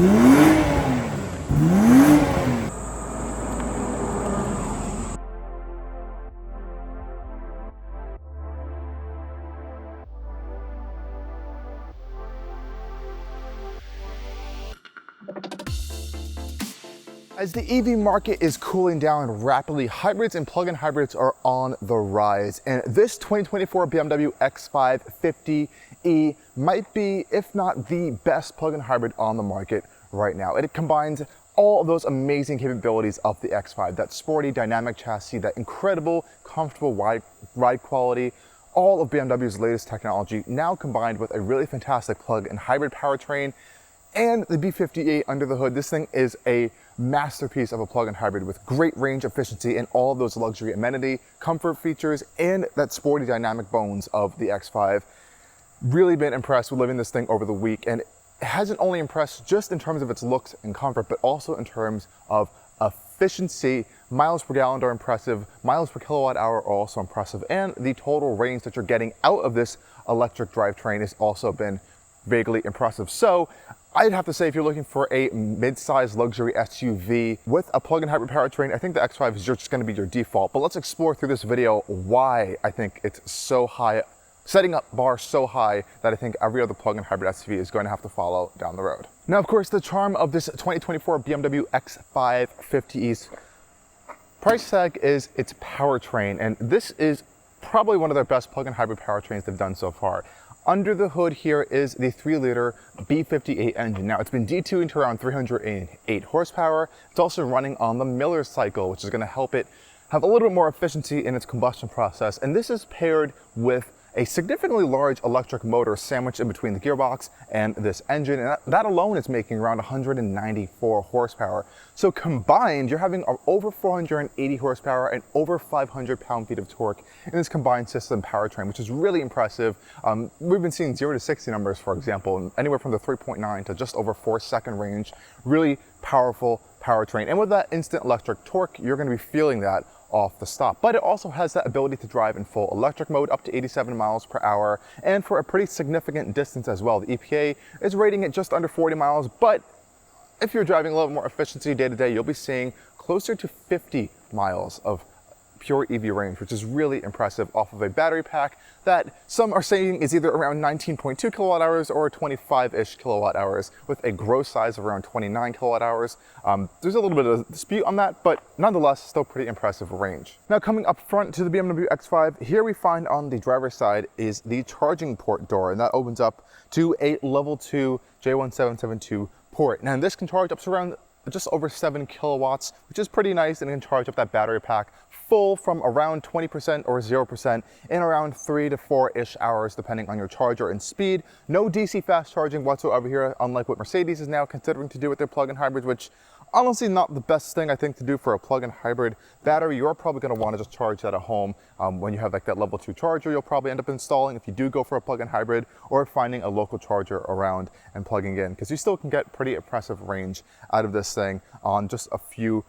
As the EV market is cooling down rapidly, hybrids and plug-in hybrids are on the rise. And this 2024 BMW X5 50e might be, if not the best plug-in hybrid on the market right now. It combines all of those amazing capabilities of the X5, that sporty dynamic chassis, that incredible, comfortable ride quality, all of BMW's latest technology, now combined with a really fantastic plug-in hybrid powertrain and the B58 under the hood. This thing is a masterpiece of a plug-in hybrid with great range efficiency and all of those luxury amenity, comfort features, and that sporty dynamic bones of the X5. Really been impressed with living this thing over the week, and it hasn't only impressed just in terms of its looks and comfort, but also in terms of efficiency. Miles per gallon are impressive, miles per kilowatt hour are also impressive, and the total range that you're getting out of this electric drivetrain has also been vaguely impressive. So I'd have to say, if you're looking for a mid-size luxury SUV with a plug-in hybrid powertrain, I think the X5 is just going to be your default. But let's explore through this video why I think it's so high, setting up bar so high that I think every other plug-in hybrid SUV is going to have to follow down the road. Now, of course, the charm of this 2024 BMW X5 50e's price tag is its powertrain, and this is probably one of their best plug-in hybrid powertrains they've done so far. Under the hood here is the 3-liter B58 engine. Now, it's been detuned to around 308 horsepower. It's also running on the Miller cycle, which is going to help it have a little bit more efficiency in its combustion process. And this is paired with a significantly large electric motor sandwiched in between the gearbox and this engine, and that alone is making around 194 horsepower. So combined, you're having over 480 horsepower and over 500 pound-feet of torque in this combined system powertrain, which is really impressive. We've been seeing 0 to 60 numbers, for example, anywhere from the 3.9 to just over 4-second range. Really powerful powertrain, and with that instant electric torque, you're going to be feeling that off the stop. But it also has that ability to drive in full electric mode up to 87 miles per hour, and for a pretty significant distance as well. The EPA is rating it just under 40 miles, but if you're driving a little more efficiency day to day, you'll be seeing closer to 50 miles of pure EV range, which is really impressive off of a battery pack that some are saying is either around 19.2 kilowatt hours or 25-ish kilowatt hours, with a gross size of around 29 kilowatt hours. There's a little bit of dispute on that, but nonetheless, still pretty impressive range. Now, coming up front to the BMW X5, here we find on the driver's side is the charging port door, and that opens up to a level 2 J1772 port. Now, this can charge up to around just over 7 kilowatts, which is pretty nice, and it can charge up that battery pack full from around 20% or 0% in around 3 to 4-ish hours, depending on your charger and speed. No DC fast charging whatsoever here, unlike what Mercedes is now considering to do with their plug-in hybrids, which honestly not the best thing I think to do for a plug-in hybrid battery. You're probably going to want to just charge that at home. When you have like that level 2 charger, you'll probably end up installing if you do go for a plug-in hybrid, or finding a local charger around and plugging in, because you still can get pretty impressive range out of this thing on just a few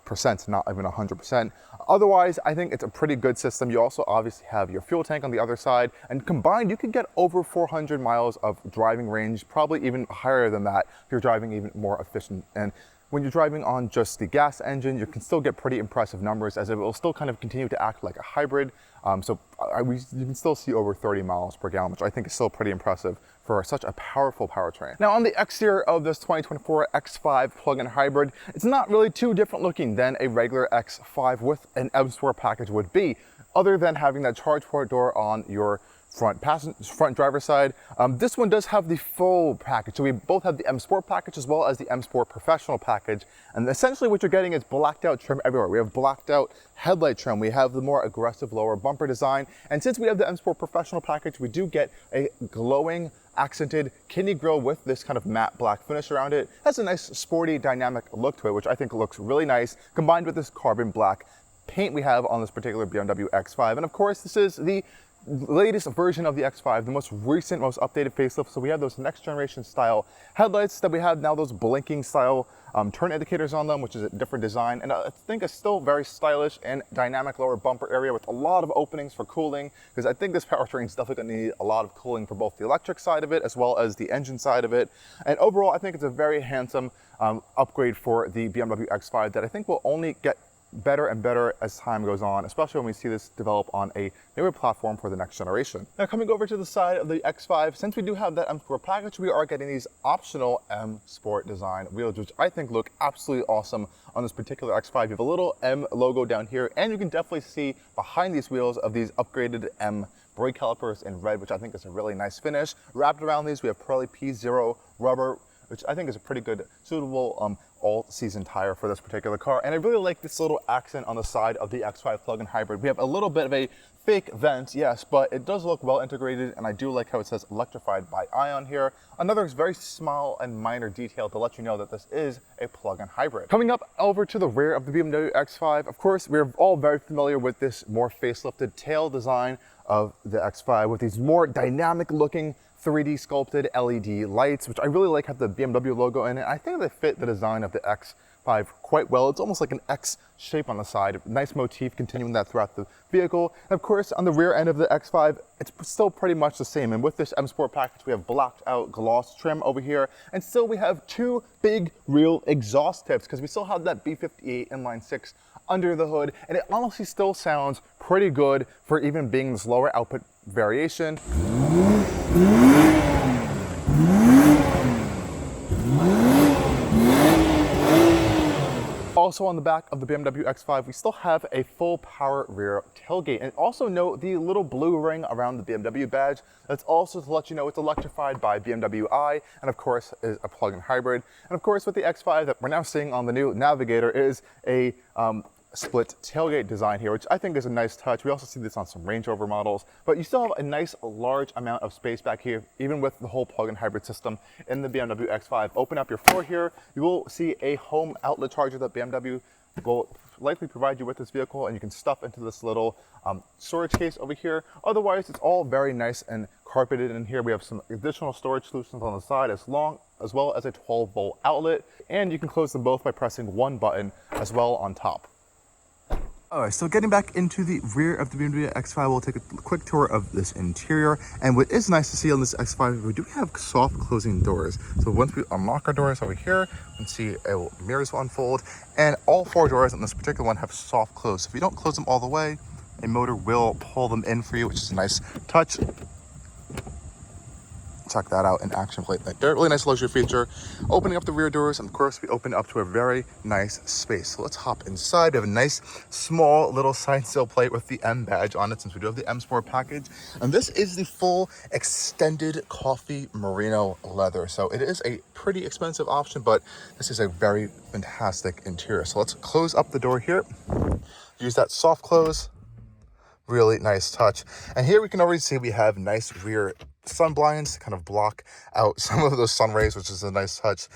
percent, not even 100%. Otherwise, I think it's a pretty good system. You also obviously have your fuel tank on the other side, and combined you can get over 400 miles of driving range, probably even higher than that if you're driving even more efficient. And when you're driving on just the gas engine, you can still get pretty impressive numbers, as it will still kind of continue to act like a hybrid. You can still see over 30 miles per gallon, which I think is still pretty impressive for such a powerful powertrain. Now, on the exterior of this 2024 X5 plug-in hybrid, it's not really too different looking than a regular X5 with an M-Sport package would be, other than having that charge port door on your front driver's side. This one does have the full package. So we both have the M Sport package as well as the M Sport Professional package. And essentially what you're getting is blacked out trim everywhere. We have blacked out headlight trim. We have the more aggressive lower bumper design. And since we have the M Sport Professional package, we do get a glowing accented kidney grille with this kind of matte black finish around it. Has a nice sporty dynamic look to it, which I think looks really nice, combined with this carbon black paint we have on this particular BMW X5. And of course, this is the latest version of the X5, the most recent, most updated facelift. So we have those next generation style headlights that we have now, those blinking style turn indicators on them, which is a different design. And I think it's still very stylish and dynamic lower bumper area with a lot of openings for cooling, because I think this powertrain is definitely going to need a lot of cooling for both the electric side of it as well as the engine side of it. And overall, I think it's a very handsome upgrade for the BMW X5 that I think will only get better and better as time goes on, especially when we see this develop on a newer platform for the next generation. Now, coming over to the side of the X5, since we do have that M Sport package, we are getting these optional M Sport design wheels, which I think look absolutely awesome on this particular X5. You have a little M logo down here, and you can definitely see behind these wheels of these upgraded M brake calipers in red, which I think is a really nice finish. Wrapped around these, we have Pirelli P0 rubber, which I think is a pretty good, suitable all-season tire for this particular car. And I really like this little accent on the side of the X5 plug-in hybrid. We have a little bit of a fake vent, yes, but it does look well integrated, and I do like how it says electrified by Ion here. Another very small and minor detail to let you know that this is a plug-in hybrid. Coming up over to the rear of the BMW X5, of course, we're all very familiar with this more facelifted tail design of the X5 with these more dynamic looking 3D sculpted LED lights, which I really like, have the BMW logo in it. I think they fit the design of the X5 quite well. It's almost like an X shape on the side. Nice motif, continuing that throughout the vehicle. And of course, on the rear end of the X5, it's still pretty much the same. And with this M Sport package, we have blacked out gloss trim over here. And still we have two big real exhaust tips, because we still have that B58 Inline-6 under the hood. And it honestly still sounds pretty good for even being this lower output variation. Also on the back of the BMW X5, we still have a full power rear tailgate. And also note the little blue ring around the BMW badge. That's also to let you know it's electrified by BMW i, and of course is a plug-in hybrid. And of course with the X5 that we're now seeing on the new Navigator is a split tailgate design here, which I think is a nice touch. We also see this on some Range Rover models, but you still have a nice large amount of space back here, even with the whole plug-in hybrid system in the BMW X5. Open up your floor here, you will see a home outlet charger that BMW will likely provide you with this vehicle, and you can stuff into this little storage case over here. Otherwise, it's all very nice and carpeted in here. We have some additional storage solutions on the side as well as a 12-volt outlet, and you can close them both by pressing one button as well on top. Alright, so getting back into the rear of the BMW X5, we'll take a quick tour of this interior. And what is nice to see on this X5, we do have soft closing doors. So once we unlock our doors over here, you can see mirrors will unfold. And all four doors on this particular one have soft close. So if you don't close them all the way, a motor will pull them in for you, which is a nice touch. Check that out in action plate right there. Really nice luxury feature. Opening up the rear doors, and of course we open up to a very nice space. So let's hop inside. We have a nice small little side sill plate with the M badge on it, since we do have the M Sport package. And this is the full extended coffee merino leather. So it is a pretty expensive option, but this is a very fantastic interior. So let's close up the door here. Use that soft close. Really nice touch. And here we can already see we have nice rear sun blinds to kind of block out some of those sun rays, which is a nice touch.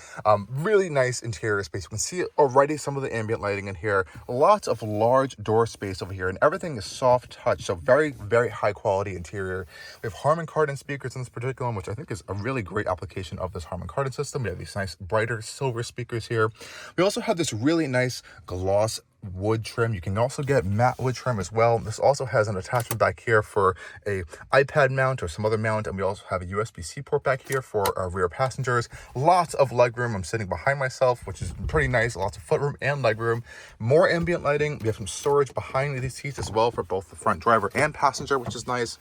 Really nice interior space. You can see already some of the ambient lighting in here. Lots of large door space over here, and everything is soft touch. So very, very high quality interior. We have Harman Kardon speakers in this particular one, which I think is a really great application of this Harman Kardon system. We have these nice brighter silver speakers here. We also have this really nice gloss wood trim. You can also get matte wood trim as well. This also has an attachment back here for a iPad mount or some other mount, and we also have a USB-C port back here for our rear passengers. Lots of legroom. I'm sitting behind myself, which is pretty nice. Lots of footroom and legroom. More ambient lighting. We have some storage behind these seats as well for both the front driver and passenger, which is nice.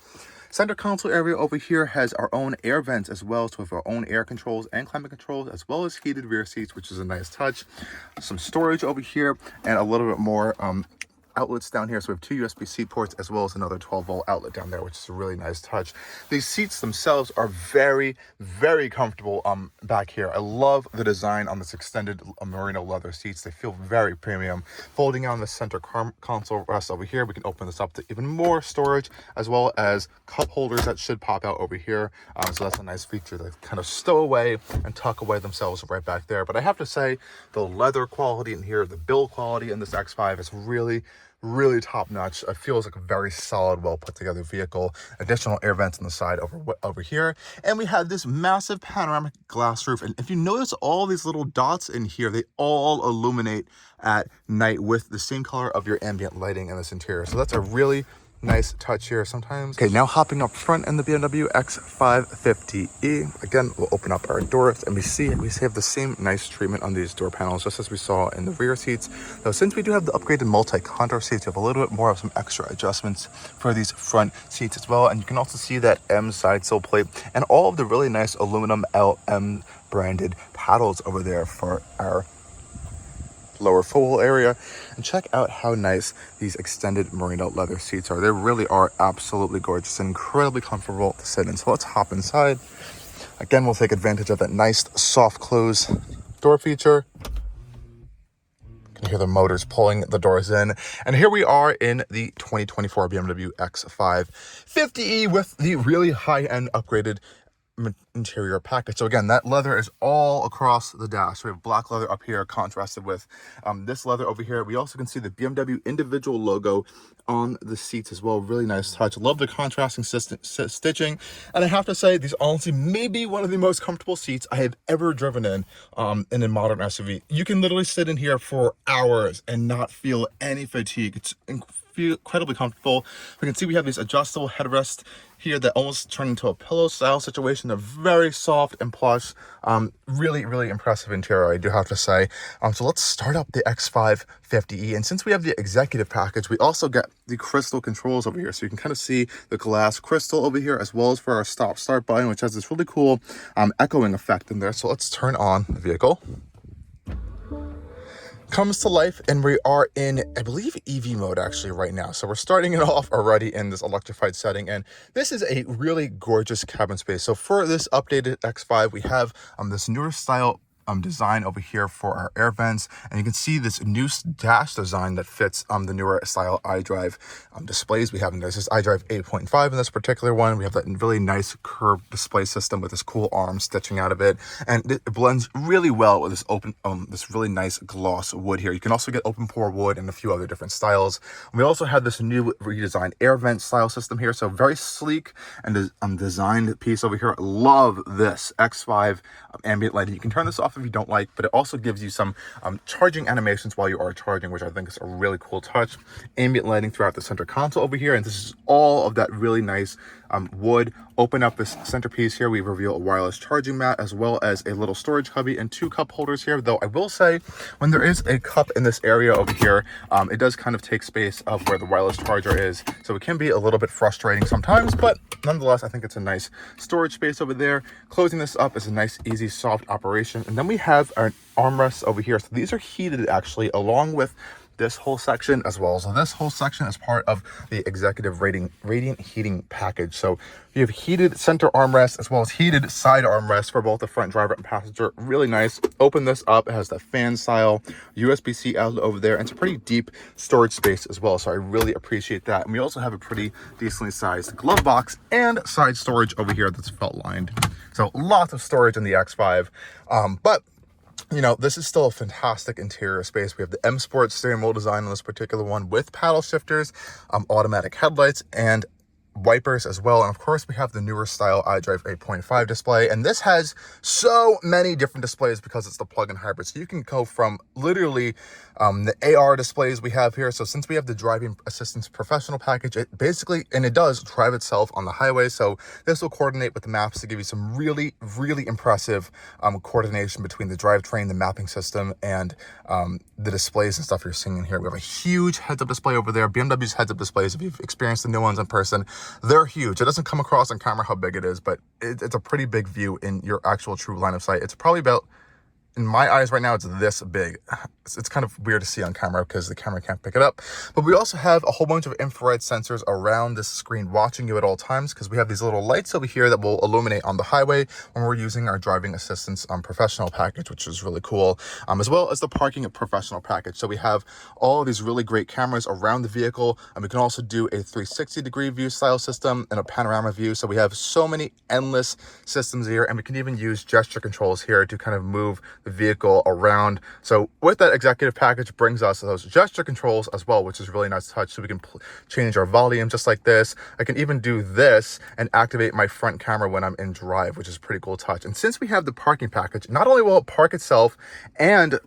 Center console area over here has our own air vents as well, so we have our own air controls and climate controls, as well as heated rear seats, which is a nice touch. Some storage over here and a little bit more outlets down here. So we have two USB-C ports as well as another 12-volt outlet down there, which is a really nice touch. These seats themselves are very, very comfortable back here. I love the design on this extended merino leather seats. They feel very premium. Folding on the center console rest over here, we can open this up to even more storage, as well as cup holders that should pop out over here. So that's a nice feature to kind of stow away and tuck away themselves right back there. But I have to say, the leather quality in here, the build quality in this X5 is really really top notch. It feels like a very solid, well put together vehicle. Additional air vents on the side over here. And we have this massive panoramic glass roof. And if you notice all these little dots in here, they all illuminate at night with the same color of your ambient lighting in this interior. So that's a really nice touch here sometimes. Okay, now hopping up front in the BMW X5 50e. Again, we'll open up our doors and we have the same nice treatment on these door panels just as we saw in the rear seats. Though since we do have the upgraded multi-contour seats, we have a little bit more of some extra adjustments for these front seats as well. And you can also see that M side sill plate and all of the really nice aluminum LM branded paddles over there for our lower footwell area. And check out how nice these extended merino leather seats are. They really are absolutely gorgeous and incredibly comfortable to sit in. So let's hop inside. Again, we'll take advantage of that nice soft close door feature. You can hear the motors pulling the doors in. And here we are in the 2024 BMW X5 50e with the really high-end upgraded interior package. So again, that leather is all across the dash. We have black leather up here contrasted with this leather over here. We also can see the BMW individual logo on the seats as well. Really nice touch. Love the contrasting stitching. And I have to say, these honestly may be one of the most comfortable seats I have ever driven in a modern SUV. You can literally sit in here for hours and not feel any fatigue. It's incredibly comfortable. We can see we have these adjustable headrests here that almost turn into a pillow style situation. They're very soft and plush. Really impressive interior, I do have to say. So let's start up the X5 50e. And since we have the executive package, we also get the crystal controls over here. So you can kind of see the glass crystal over here, as well as for our stop start button, which has this really cool echoing effect in there. So let's turn on the vehicle. Comes to life, and we are in, I believe, EV mode actually right now. So we're starting it off already in this electrified setting, and this is a really gorgeous cabin space. So for this updated X5, we have this newer style design over here for our air vents, and you can see this new dash design that fits the newer style iDrive displays we have in there. This is iDrive 8.5 in this particular one. We have that really nice curved display system with this cool arm stitching out of it, and it blends really well with this open this really nice gloss wood here. You can also get open pore wood and a few other different styles. We also have this new redesigned air vent style system here, so very sleek and designed piece over here. Love this X5 ambient lighting. You can turn this off if you don't like, but it also gives you some charging animations while you are charging, which I think is a really cool touch. Ambient lighting throughout the center console over here, and this is all of that really nice wood. Open up this centerpiece here, we reveal a wireless charging mat as well as a little storage cubby and two cup holders here. Though I will say, when there is a cup in this area over here, it does kind of take space of where the wireless charger is, so it can be a little bit frustrating sometimes, but nonetheless I think it's a nice storage space over there. Closing this up is a nice easy soft operation. And then we have our armrests over here. So these are heated actually, along with this whole section as well. So this whole section is part of the executive radiant heating package. So you have heated center armrests as well as heated side armrests for both the front driver and passenger. Really nice. Open this up, it has the fan style USB-C outlet over there, and it's a pretty deep storage space as well, so I really appreciate that. And we also have a pretty decently sized glove box and side storage over here that's felt lined. So lots of storage in the X5, but you know, this is still a fantastic interior space. We have the M Sport steering wheel design on this particular one with paddle shifters, automatic headlights, and wipers as well. And of course, we have the newer style iDrive 8.5 display. And this has so many different displays because it's the plug-in hybrid. So you can go from literally the AR displays we have here. So since we have the driving assistance professional package, it basically, and it does drive itself on the highway. So this will coordinate with the maps to give you some really impressive coordination between the drivetrain, the mapping system, and the displays and stuff you're seeing in here. We have a huge heads-up display over there. BMW's heads-up displays, if you've experienced the new ones in person, they're huge. It doesn't come across on camera how big it is, but it's a pretty big view in your actual true line of sight. It's probably about, in my eyes right now, it's this big. It's kind of weird to see on camera because the camera can't pick it up. But we also have a whole bunch of infrared sensors around this screen watching you at all times, because we have these little lights over here that will illuminate on the highway when we're using our driving assistance professional package, which is really cool, as well as the parking professional package. So we have all of these really great cameras around the vehicle, and we can also do a 360-degree view style system and a panorama view. So we have so many endless systems here, and we can even use gesture controls here to kind of move the vehicle around. So with that executive package brings us those gesture controls as well, which is really nice to touch. So we can change our volume just like this. I can even do this and activate my front camera when I'm in drive, which is a pretty cool touch. And since we have the parking package, not only will it park itself and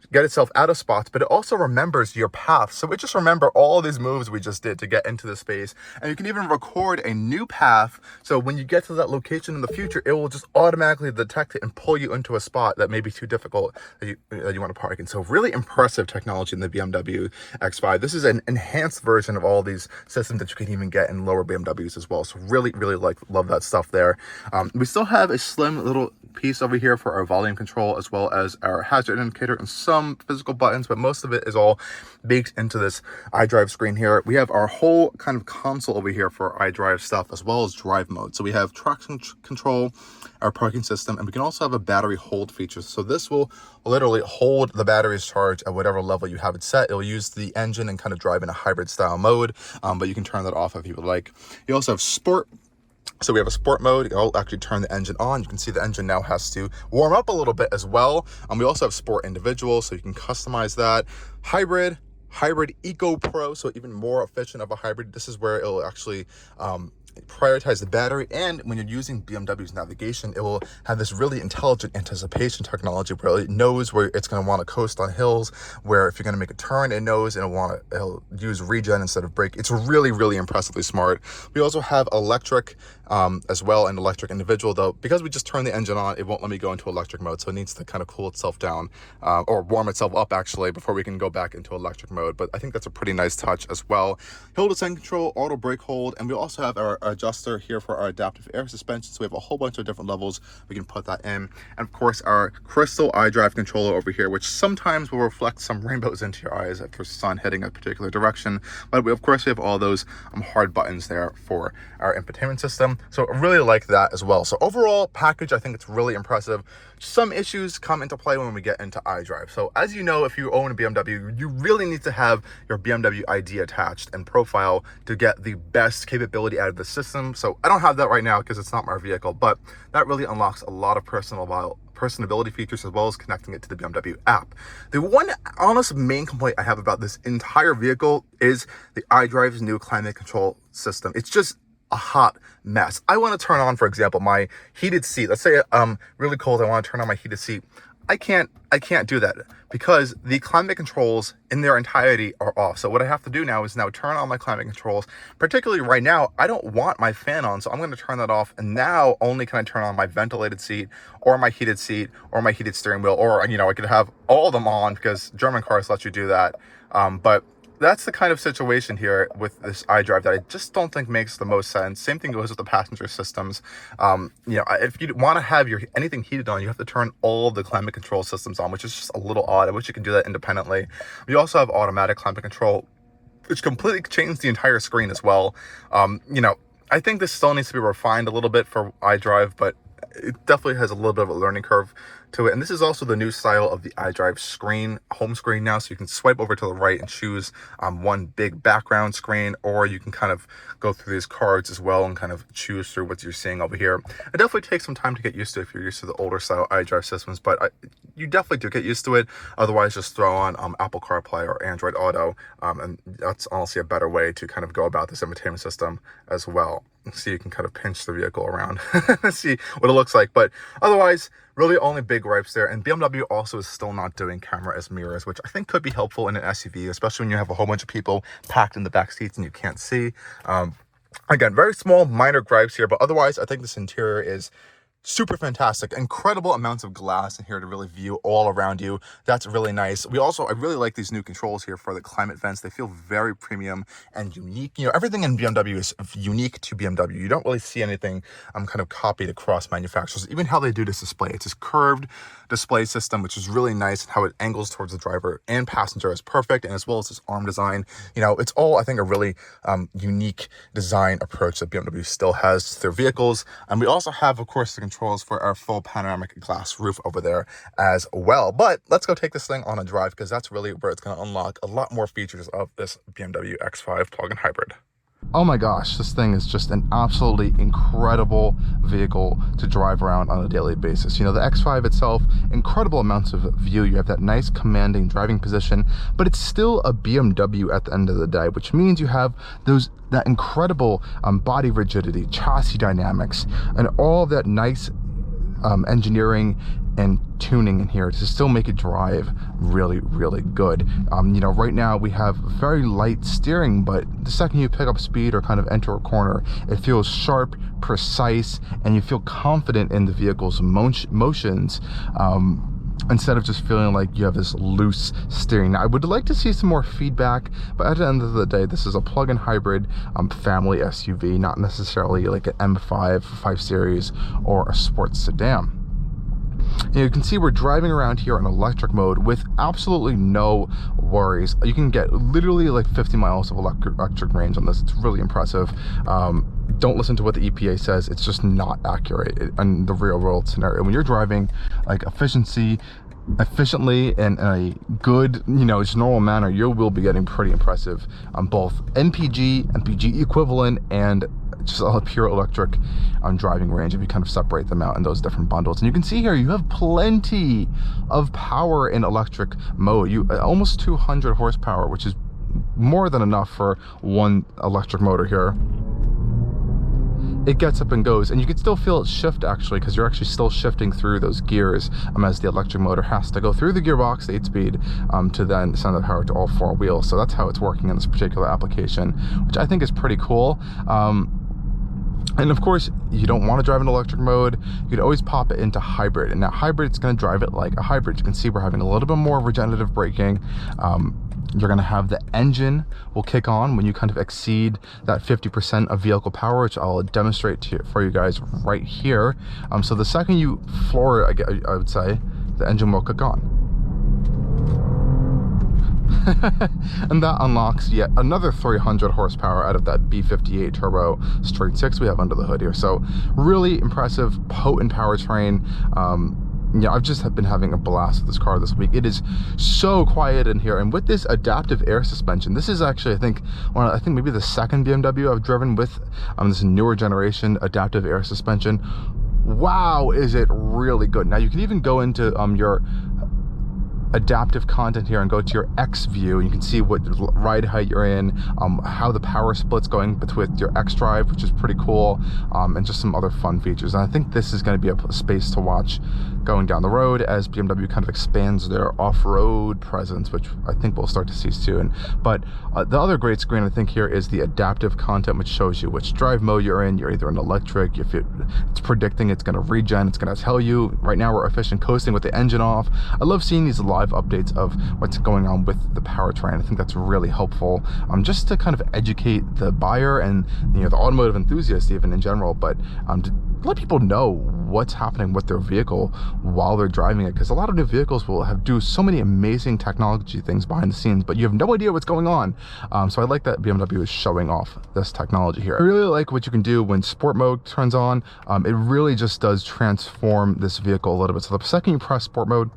get itself out of spots, but it also remembers your path. So it just remember all these moves we just did to get into the space. And you can even record a new path. So when you get to that location in the future, it will just automatically detect it and pull you into a spot that may be too difficult that you want to park in. So really impressive technology in the BMW X5. This is an enhanced version of all these systems that you can even get in lower BMWs as well. So really, really love that stuff there. We still have a slim little piece over here for our volume control, as well as our hazard indicator and some physical buttons, but most of it is all baked into this iDrive screen here. We have our whole kind of console over here for iDrive stuff, as well as drive mode. So we have traction control, our parking system, and we can also have a battery hold feature. So this will literally hold the battery's charge at whatever level you have it set. It'll use the engine and kind of drive in a hybrid style mode, but you can turn that off if you would like. You also have sport. So we have a sport mode. I'll actually turn the engine on. You can see the engine now has to warm up a little bit as well. We also have sport individual, so you can customize that. Hybrid Eco Pro, so even more efficient of a hybrid. This is where it'll actually prioritize the battery, and when you're using BMW's navigation, it will have this really intelligent anticipation technology where it knows where it's going to want to coast on hills, where if you're going to make a turn, it knows, and it'll use regen instead of brake. It's really, really impressively smart. We also have electric as well, and electric individual, though because we just turned the engine on, it won't let me go into electric mode, so it needs to kind of cool itself down or warm itself up actually before we can go back into electric mode. But I think that's a pretty nice touch as well. Hill descent control, auto brake hold, and we also have our adjuster here for our adaptive air suspension. So we have a whole bunch of different levels we can put that in, and of course our crystal iDrive controller over here, which sometimes will reflect some rainbows into your eyes if there's sun heading a particular direction. But we have all those hard buttons there for our infotainment system. So I really like that as well. So overall package, I think it's really impressive. Some issues come into play when we get into iDrive. So as you know, if you own a BMW, you really need to have your BMW ID attached and profile to get the best capability out of the system. So I don't have that right now because it's not my vehicle, but that really unlocks a lot of personability features, as well as connecting it to the BMW app. The one honest main complaint I have about this entire vehicle is the iDrive's new climate control system. It's just a hot mess. I want to turn on, for example, my heated seat. Let's say I'm really cold, I want to turn on my heated seat. I can't do that because the climate controls in their entirety are off. So what I have to do now is turn on my climate controls. Particularly right now, I don't want my fan on, so I'm going to turn that off. And now only can I turn on my ventilated seat or my heated steering wheel, or I could have all of them on because German cars let you do that. But that's the kind of situation here with this iDrive that I just don't think makes the most sense. Same thing goes with the passenger systems. If you want to have anything heated on, you have to turn all the climate control systems on, which is just a little odd. I wish you could do that independently. We also have automatic climate control, which completely changed the entire screen as well. I think this still needs to be refined a little bit for iDrive, but it definitely has a little bit of a learning curve to it. And this is also the new style of the iDrive screen, home screen now. So you can swipe over to the right and choose one big background screen, or you can kind of go through these cards as well and kind of choose through what you're seeing over here. It definitely takes some time to get used to if you're used to the older style iDrive systems, but you definitely do get used to it. Otherwise, just throw on Apple CarPlay or Android Auto, and that's honestly a better way to kind of go about this infotainment system as well. So you can kind of pinch the vehicle around, see what it looks like. But otherwise, really only big gripes there. And BMW also is still not doing camera as mirrors, which I think could be helpful in an SUV, especially when you have a whole bunch of people packed in the back seats and you can't see. Again, very small, minor gripes here, but otherwise, I think this interior is super fantastic. Incredible amounts of glass in here to really view all around you. That's really nice. I really like these new controls here for the climate vents. They feel very premium and unique. Everything in BMW is unique to BMW. You don't really see anything kind of copied across manufacturers. Even how they do this display. It's this curved display system, which is really nice. How it angles towards the driver and passenger is perfect. And as well as this arm design, it's all, I think, a really unique design approach that BMW still has to their vehicles. And we also have, of course, the controls for our full panoramic glass roof over there as well. But let's go take this thing on a drive, because that's really where it's going to unlock a lot more features of this BMW X5 plug-in hybrid. Oh my gosh, this thing is just an absolutely incredible vehicle to drive around on a daily basis. You know, the X5 itself, incredible amounts of view. You have that nice commanding driving position, but it's still a BMW at the end of the day, which means you have that incredible body rigidity, chassis dynamics, and all of that nice engineering and tuning in here to still make it drive really, really good. You know, right now we have very light steering, but the second you pick up speed or kind of enter a corner, it feels sharp, precise, and you feel confident in the vehicle's motions, instead of just feeling like you have this loose steering. Now, I would like to see some more feedback, but at the end of the day, this is a plug-in hybrid family SUV, not necessarily like an M5, 5 Series, or a sports sedan. You can see we're driving around here in electric mode with absolutely no worries. You can get literally like 50 miles of electric range on this. It's really impressive. Don't listen to what the EPA says. It's just not accurate in the real world scenario. When you're driving like efficiently in a good, you know, just normal manner, you will be getting pretty impressive on both MPG equivalent, and just a pure electric driving range if you kind of separate them out in those different bundles. And you can see here you have plenty of power in electric mode. Almost 200 horsepower, which is more than enough for one electric motor here. It gets up and goes, and you can still feel it shift actually, because you're actually still shifting through those gears as the electric motor has to go through the gearbox, the 8-speed, to then send the power to all 4 wheels. So that's how it's working in this particular application, which I think is pretty cool. And of course, you don't want to drive in electric mode, you could always pop it into hybrid. And now hybrid, it's going to drive it like a hybrid. You can see we're having a little bit more regenerative braking. You're going to have the engine will kick on when you kind of exceed that 50% of vehicle power, which I'll demonstrate for you guys right here. So the second you floor it, I would say, the engine will kick on. And that unlocks yet another 300 horsepower out of that B58 Turbo straight 6 we have under the hood here. So really impressive, potent powertrain. Yeah, I've just been having a blast with this car this week. It is so quiet in here, and with this adaptive air suspension, this is actually I think maybe the second BMW I've driven with this newer generation adaptive air suspension. Wow, is it really good. Now you can even go into your adaptive content here and go to your X view, and you can see what ride height you're in, how the power split's going with your iDrive, which is pretty cool, and just some other fun features. And I think this is going to be a space to watch going down the road as BMW kind of expands their off-road presence, which I think we'll start to see soon. But the other great screen I think here is the adaptive content, which shows you which drive mode you're in. You're either in electric, if it's predicting, it's going to regen, it's going to tell you. Right now we're efficient coasting with the engine off. I love seeing these live updates of what's going on with the powertrain. I think that's really helpful, just to kind of educate the buyer and, you know, the automotive enthusiast even in general, but to let people know what's happening with their vehicle while they're driving it, because a lot of new vehicles will do so many amazing technology things behind the scenes, but you have no idea what's going on. So I like that BMW is showing off this technology here. I really like what you can do when sport mode turns on. It really just does transform this vehicle a little bit. So the second you press sport mode,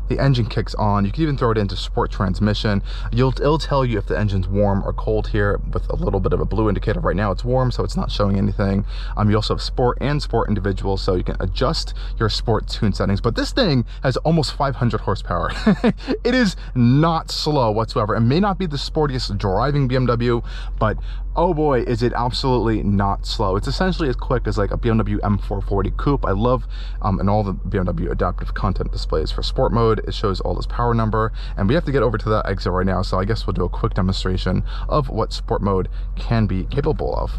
the engine kicks on. You can even throw it into sport transmission. It'll tell you if the engine's warm or cold here with a little bit of a blue indicator. Right now it's warm, so it's not showing anything. You also have sport and sport individual, so you can adjust your sport tune settings. But this thing has almost 500 horsepower. It is not slow whatsoever. It may not be the sportiest driving BMW, but oh boy, is it absolutely not slow. It's essentially as quick as like a BMW M440 coupe. I love and all the BMW adaptive content displays for sport mode. It shows all this power number, and we have to get over to that exit right now, so I guess we'll do a quick demonstration of what sport mode can be capable of.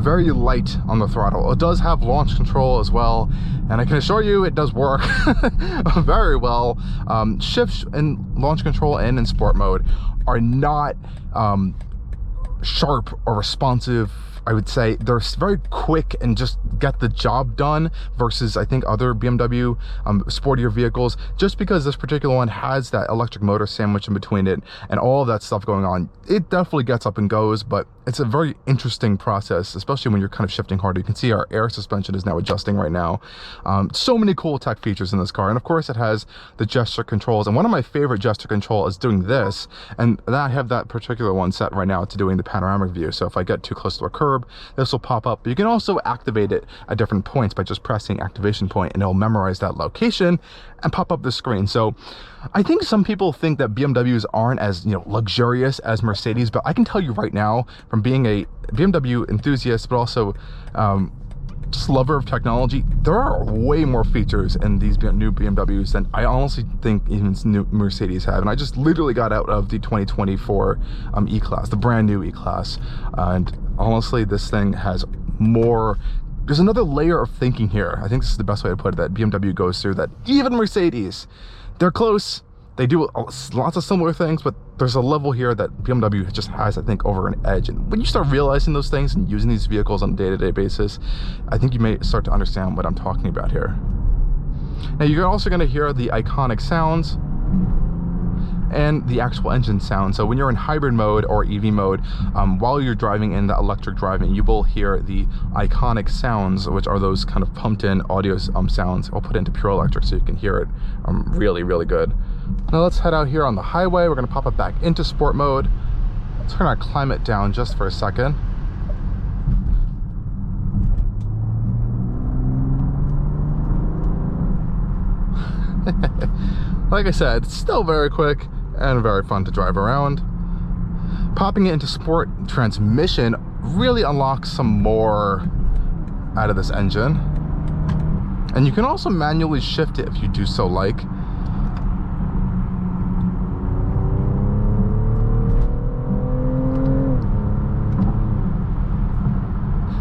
Very light on the throttle. It does have launch control as well, and I can assure you it does work very well. Shifts in launch control and in sport mode are not sharp or responsive I would say they're very quick and just get the job done versus I think other BMW sportier vehicles, just because this particular one has that electric motor sandwich in between it and all of that stuff going on. It definitely gets up and goes, but it's a very interesting process, especially when you're kind of shifting harder. You can see our air suspension is now adjusting right now. So many cool tech features in this car, and of course it has the gesture controls, and one of my favorite gesture control is doing this, and I have that particular one set right now to doing the panoramic view. So if I get too close to a curb, this will pop up. But you can also activate it at different points by just pressing activation point, and it'll memorize that location and pop up the screen. So I think some people think that BMWs aren't as, you know, luxurious as Mercedes, but I can tell you right now, from being a BMW enthusiast but also just lover of technology, there are way more features in these new BMWs than I honestly think even new Mercedes have. And I just literally got out of the 2024 E-Class, the brand new E-Class, and honestly this thing has more. There's another layer of thinking here. I think this is the best way to put it, that BMW goes through, that even Mercedes, they're close. They do lots of similar things, but there's a level here that BMW just has, I think, over an edge. And when you start realizing those things and using these vehicles on a day-to-day basis, I think you may start to understand what I'm talking about here. Now, you're also going to hear the iconic sounds and the actual engine sound. So when you're in hybrid mode or EV mode, while you're driving in the electric driving, you will hear the iconic sounds, which are those kind of pumped in audio sounds. I'll put it into pure electric so you can hear it really, really good. Now let's head out here on the highway. We're going to pop it back into sport mode. Let's turn our climate down just for a second. Like I said, it's still very quick and very fun to drive around. Popping it into sport transmission really unlocks some more out of this engine. And you can also manually shift it if you do so like.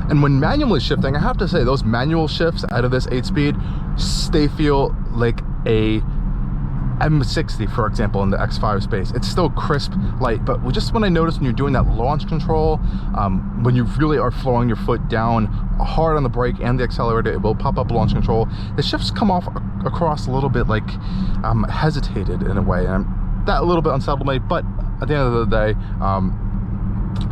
And when manually shifting, I have to say, those manual shifts out of this 8-speed, they feel like a M60, for example, in the X5 space. It's still crisp, light, but just when I notice when you're doing that launch control, when you really are throwing your foot down hard on the brake and the accelerator, it will pop up launch control. The shifts come off across a little bit like hesitated in a way, and that a little bit unsettled me, but at the end of the day,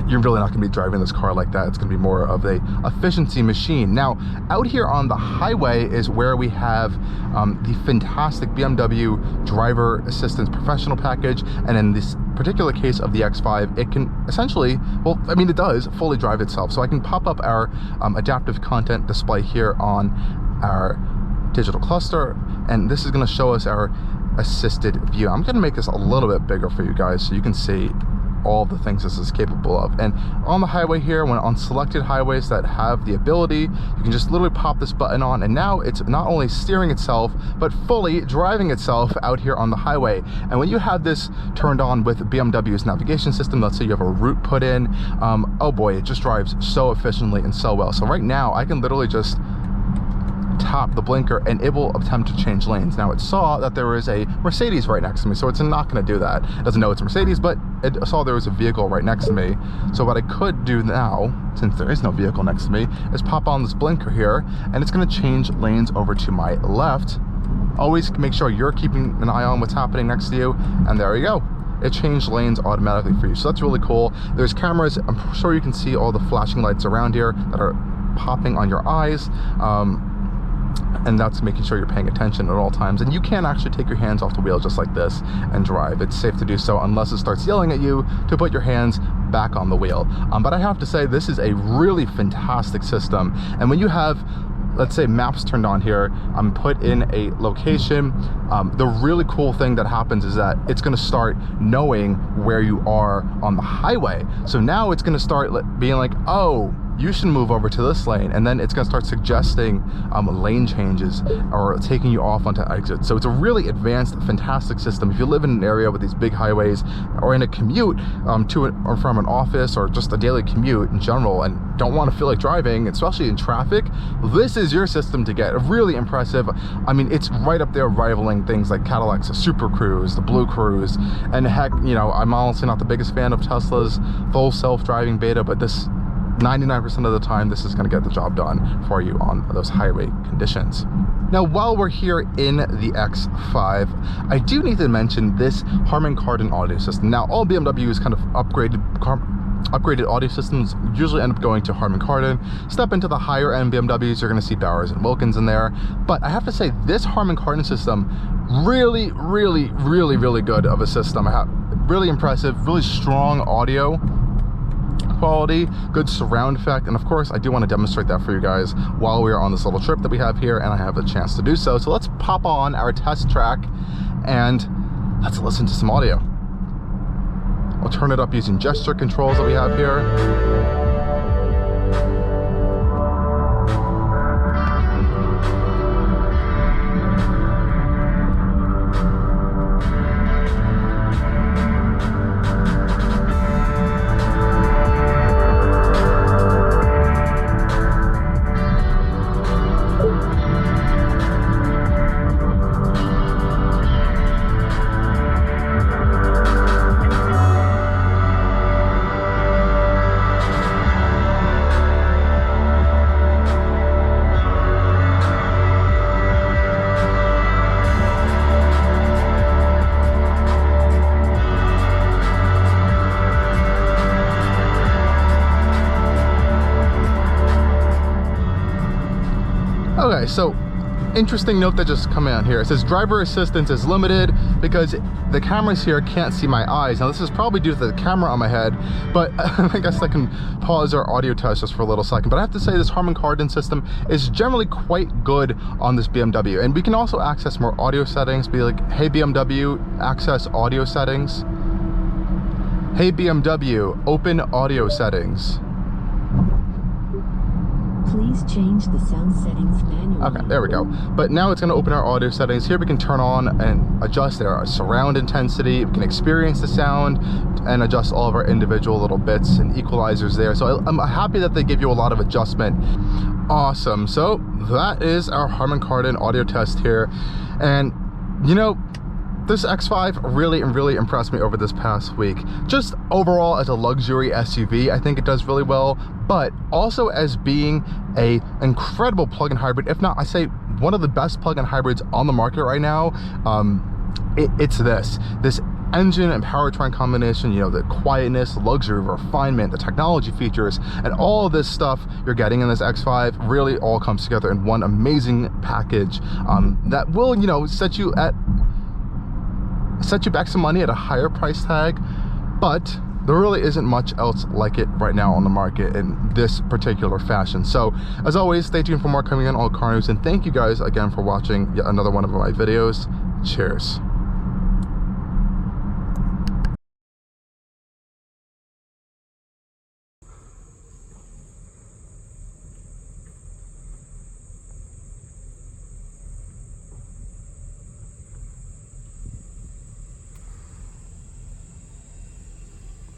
you're really not going to be driving this car like that. It's going to be more of a efficiency machine. Now, out here on the highway is where we have the fantastic BMW driver assistance professional package, and in this particular case of the X5, it can essentially, well, I mean, it does fully drive itself. So I can pop up our adaptive content display here on our digital cluster, and this is going to show us our assisted view. I'm going to make this a little bit bigger for you guys so you can see all the things this is capable of. And on the highway here, when on selected highways that have the ability, you can just literally pop this button on, and now it's not only steering itself but fully driving itself out here on the highway. And when you have this turned on with BMW's navigation system, let's say you have a route put in, oh boy, it just drives so efficiently and so well. So right now I can literally just tap the blinker and it will attempt to change lanes. Now, it saw that there was a Mercedes right next to me, so it's not going to do that. It doesn't know it's a Mercedes, but it saw there was a vehicle right next to me. So what I could do now, since there is no vehicle next to me, is pop on this blinker here, and it's going to change lanes over to my left. Always make sure you're keeping an eye on what's happening next to you, and there you go. It changed lanes automatically for you. So that's really cool. There's cameras. I'm sure you can see all the flashing lights around here that are popping on your eyes. And that's making sure you're paying attention at all times. And you can actually take your hands off the wheel just like this and drive. It's safe to do so unless it starts yelling at you to put your hands back on the wheel. But I have to say, this is a really fantastic system. And when you have, let's say, maps turned on here, I'm put in a location, the really cool thing that happens is that it's going to start knowing where you are on the highway. So now it's going to start being like, oh, you should move over to this lane, and then it's going to start suggesting lane changes or taking you off onto exits. So it's a really advanced, fantastic system. If you live in an area with these big highways, or in a commute to or from an office, or just a daily commute in general, and don't want to feel like driving, especially in traffic, this is your system to get. Really impressive. I mean, it's right up there rivaling things like Cadillac's Super Cruise, the Blue Cruise, and heck, you know, I'm honestly not the biggest fan of Tesla's full self-driving beta, but this 99% of the time, this is going to get the job done for you on those highway conditions. Now, while we're here in the X5, I do need to mention this Harman Kardon audio system. Now, all BMWs kind of upgraded audio systems usually end up going to Harman Kardon. Step into the higher end BMWs, you're going to see Bowers and Wilkins in there. But I have to say, this Harman Kardon system, really good of a system. Really impressive, really strong audio quality, good surround effect, and of course I do want to demonstrate that for you guys while we are on this little trip that we have here, and I have a chance to do so. So let's pop on our test track and let's listen to some audio. I'll turn it up using gesture controls that we have here. Okay, so interesting note that just come in here. It says driver assistance is limited because the cameras here can't see my eyes. Now this is probably due to the camera on my head, but I guess I can pause our audio test just for a little second. But I have to say this Harman Kardon system is generally quite good on this BMW. And we can also access more audio settings, be like, hey BMW, access audio settings. Hey BMW, open audio settings. Please change the sound settings manually. Okay, there we go. But now it's going to open our audio settings. Here we can turn on and adjust our surround intensity. We can experience the sound and adjust all of our individual little bits and equalizers there. So I'm happy that they give you a lot of adjustment. Awesome. So that is our Harman Kardon audio test here. And you know, this X5 really impressed me over this past week. Just overall as a luxury SUV, I think it does really well, but also as being a incredible plug-in hybrid, if not, I say one of the best plug-in hybrids on the market right now. It's this engine and powertrain combination, you know, the quietness, luxury, refinement, the technology features, and all of this stuff you're getting in this X5 really all comes together in one amazing package that will, you know, set you back some money at a higher price tag, but there really isn't much else like it right now on the market in this particular fashion. So as always, stay tuned for more coming in Allcarnews, and thank you guys again for watching yet another one of my videos. Cheers.